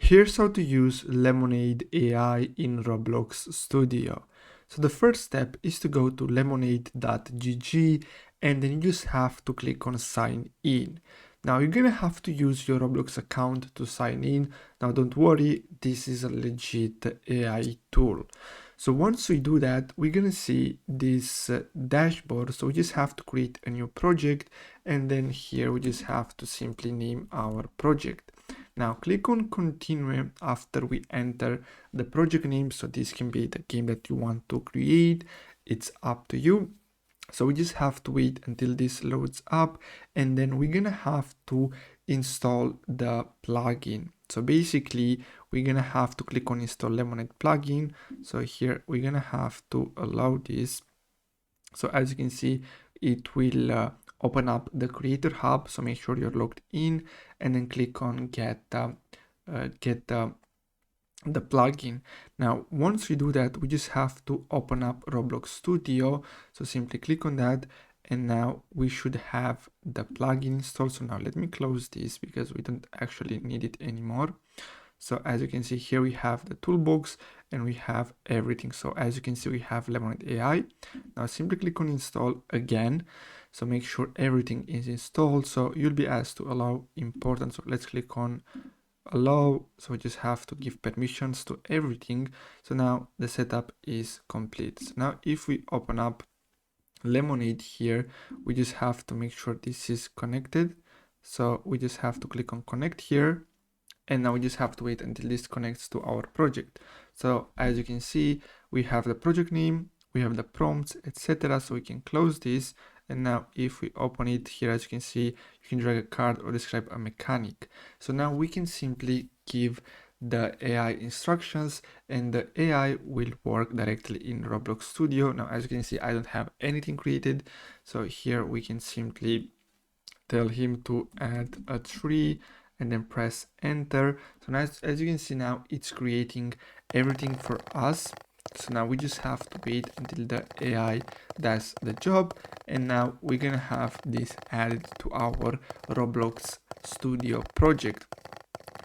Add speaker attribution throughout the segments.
Speaker 1: Here's how to use Lemonade AI in Roblox Studio. So the first step is to go to lemonade.gg and then you just have to click on sign in. Now you're gonna have to use your Roblox account to sign in. Now don't worry, this is a legit AI tool. So once we do that, we're gonna see this dashboard. So we just have to create a new project and then here we just have to simply name our project. Now click on continue after we enter the project name. So this can be the game that you want to create. It's up to you. So we just have to wait until this loads up and then we're gonna have to install the plugin. So basically we're gonna have to click on install Lemonade plugin. So here we're gonna have to allow this. So as you can see, it will open up the creator hub. So make sure you're logged in and then click on get the plugin. Now, once we do that, we just have to open up Roblox Studio. So simply click on that and now we should have the plugin installed. So now let me close this because we don't actually need it anymore. So as you can see here, we have the toolbox and we have everything. So as you can see, we have Lemonade AI. Now simply click on install again. So make sure everything is installed. So you'll be asked to allow important. So let's click on allow. So we just have to give permissions to everything. So now the setup is complete. So now if we open up Lemonade here, we just have to make sure this is connected. So we just have to click on connect here. And now we just have to wait until this connects to our project. So as you can see, we have the project name, we have the prompts, etc. So we can close this. And now if we open it here, as you can see, you can drag a card or describe a mechanic. So now we can simply give the AI instructions and the AI will work directly in Roblox Studio. Now, as you can see, I don't have anything created. So here we can simply tell him to add a tree and then press enter. So now as you can see, now it's creating everything for us. So now we just have to wait until the AI does the job. And now we're gonna have this added to our Roblox Studio project.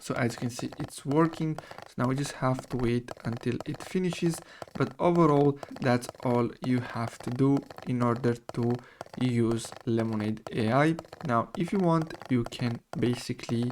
Speaker 1: So as you can see, it's working. So now we just have to wait until it finishes. But overall, that's all you have to do in order to use Lemonade AI. Now, if you want, you can basically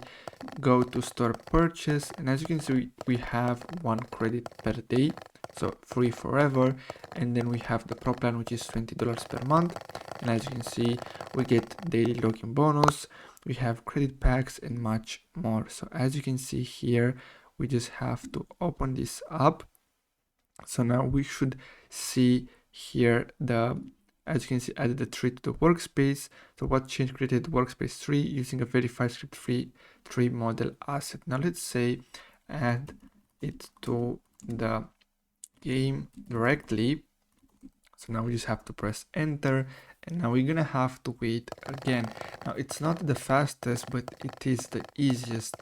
Speaker 1: go to store purchase. And as you can see, we have 1 credit per day. So free forever. And then we have the pro plan, which is $20 per month. And as you can see, we get daily login bonus. We have credit packs and much more. So as you can see here, we just have to open this up. So now we should see here as you can see, added the tree to the workspace. So what change created workspace tree using a verified script free tree model asset. Now let's say add it to the game directly. So now we just have to press enter and now we're gonna have to wait again. Now it's not the fastest, but it is the easiest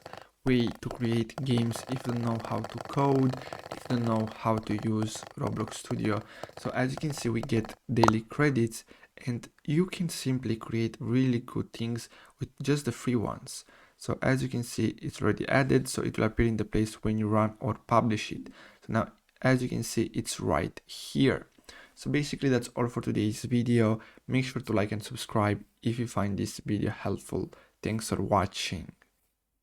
Speaker 1: way to create games if you know how to code, if you know how to use Roblox Studio. So as you can see, we get daily credits and you can simply create really good things with just the free ones. So as you can see, it's already added, so it will appear in the place when you run or publish it. So now, as you can see, it's right here. So basically that's all for today's video. Make sure to like and subscribe if you find this video helpful. Thanks for watching.